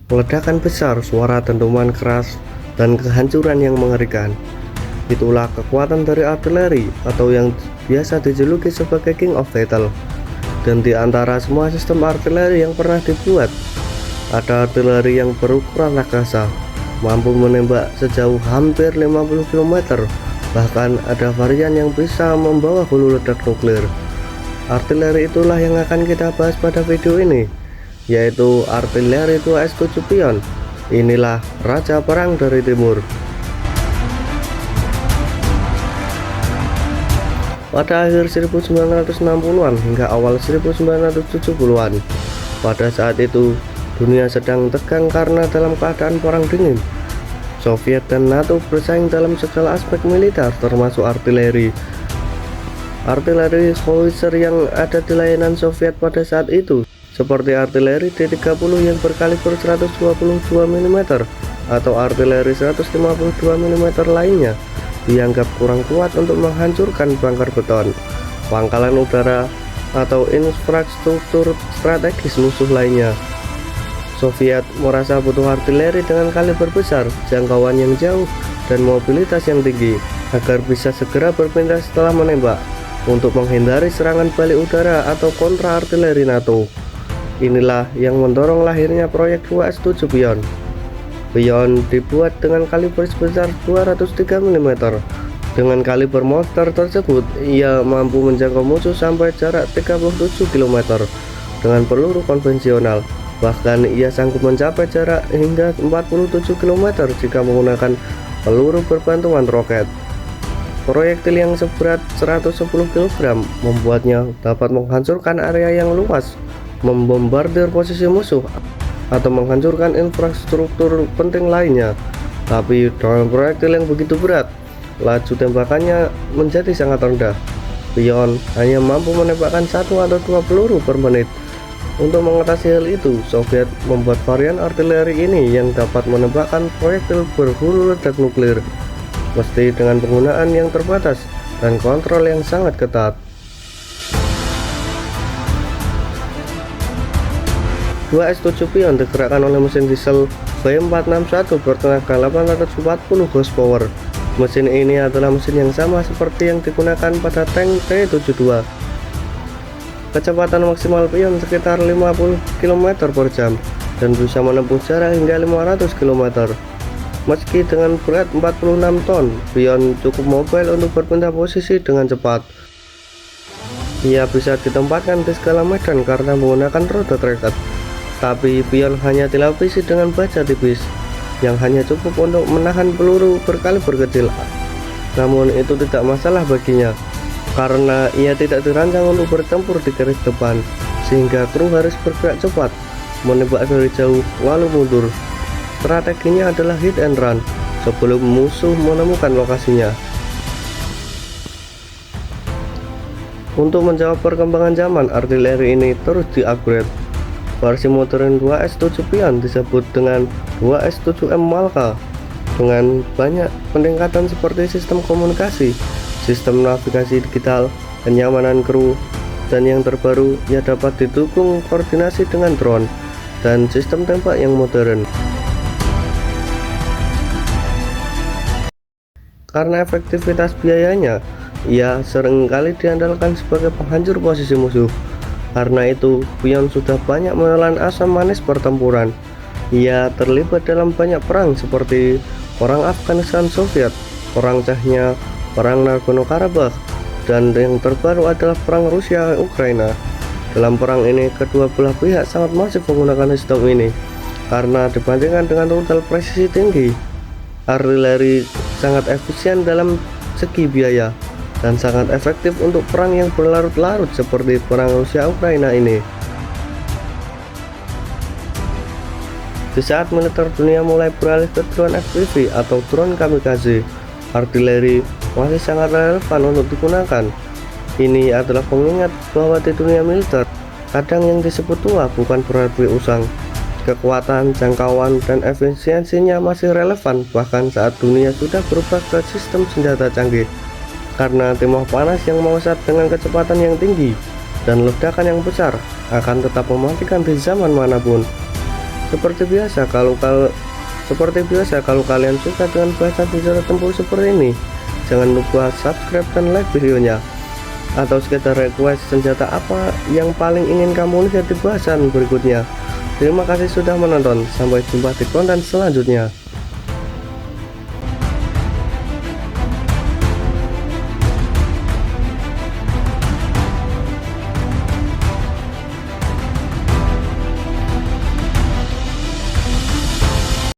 Ledakan besar, suara dentuman keras, dan kehancuran yang mengerikan. Itulah kekuatan dari artileri atau yang biasa dijuluki sebagai King of Battle. Dan di antara semua sistem artileri yang pernah dibuat, ada artileri yang berukuran raksasa, mampu menembak sejauh hampir 50 km. Bahkan ada varian yang bisa membawa hulu ledak nuklir. Artileri itulah yang akan kita bahas pada video ini, yaitu artileri 2S7 Pion. Inilah raja perang dari timur. Pada akhir 1960-an hingga awal 1970-an, pada saat itu dunia sedang tegang karena dalam keadaan perang dingin. Soviet dan NATO bersaing dalam segala aspek militer, termasuk artileri. Artileri howitzer yang ada di layanan Soviet pada saat itu, seperti artileri D-30 yang berkaliber 122 mm atau artileri 152 mm lainnya, dianggap kurang kuat untuk menghancurkan bangker beton, pangkalan udara, atau infrastruktur strategis musuh lainnya. Soviet merasa butuh artileri dengan kaliber besar, jangkauan yang jauh, dan mobilitas yang tinggi agar bisa segera berpindah setelah menembak, untuk menghindari serangan balik udara atau kontra artileri NATO. Inilah yang mendorong lahirnya proyek 2S7 Pion. Pion dibuat dengan kaliber sebesar 203 mm. Dengan kaliber monster tersebut, ia mampu menjangkau musuh sampai jarak 37 km dengan peluru konvensional. Bahkan ia sanggup mencapai jarak hingga 47 km jika menggunakan peluru berbantuan roket. Proyektil yang seberat 110 kg membuatnya dapat menghancurkan area yang luas, membombardir posisi musuh, atau menghancurkan infrastruktur penting lainnya. Tapi dengan proyektil yang begitu berat, laju tembakannya menjadi sangat rendah. Pion hanya mampu menembakkan 1 atau 2 peluru per menit. Untuk mengatasi hal itu, Soviet membuat varian artileri ini yang dapat menembakkan proyektil berhulu ledak nuklir, meski dengan penggunaan yang terbatas dan kontrol yang sangat ketat. 2S7 Pion digerakkan oleh mesin diesel V461 bertenaga 840 horsepower. Mesin ini adalah mesin yang sama seperti yang digunakan pada tank T-72. Kecepatan maksimal Pion sekitar 50 km per jam dan bisa menempuh jarak hingga 500 km. Meski dengan berat 46 ton, Pion cukup mobile untuk berpindah posisi dengan cepat. Ia bisa ditempatkan di segala medan karena menggunakan roda tracker. Tapi Pion hanya dilapisi dengan baja tipis yang hanya cukup untuk menahan peluru berkaliber kecil. Namun itu tidak masalah baginya, karena ia tidak dirancang untuk bertempur di garis depan, sehingga kru harus bergerak cepat, menembak dari jauh lalu mundur. Strateginya adalah hit and run sebelum musuh menemukan lokasinya. Untuk menjawab perkembangan zaman, artileri ini terus di-upgrade. Versi modern 2S7 Pion disebut dengan 2S7M Malka, dengan banyak peningkatan seperti sistem komunikasi, sistem navigasi digital, kenyamanan kru, dan yang terbaru, ia dapat didukung koordinasi dengan drone dan sistem tembak yang modern. Karena efektivitas biayanya, ia seringkali diandalkan sebagai penghancur posisi musuh. Karena itu, Pion sudah banyak menelan asam manis pertempuran. Ia terlibat dalam banyak perang seperti Perang Afghanistan Soviet, Perang Chechnya, Perang Nagorno-Karabakh, dan yang terbaru adalah Perang Rusia-Ukraina. Dalam perang ini, kedua belah pihak sangat masif menggunakan sistem ini. Karena dibandingkan dengan rudal presisi tinggi, artileri sangat efisien dalam segi biaya dan sangat efektif untuk perang yang berlarut-larut seperti perang Rusia-Ukraina ini. Di saat militer dunia mulai beralih ke drone FPV atau drone kamikaze, artileri masih sangat relevan untuk digunakan. Ini adalah pengingat bahwa di dunia militer, kadang yang disebut tua bukan berarti usang. Kekuatan, jangkauan, dan efisiensinya masih relevan bahkan saat dunia sudah berubah ke sistem senjata canggih. Karena timah panas yang melesat dengan kecepatan yang tinggi dan ledakan yang besar akan tetap mematikan di zaman manapun. Seperti biasa kalau kalian suka dengan bahasa senjata tempur seperti ini, jangan lupa subscribe dan like videonya. Atau sekedar request senjata apa yang paling ingin kamu lihat di bahasan berikutnya. Terima kasih sudah menonton, sampai jumpa di konten selanjutnya.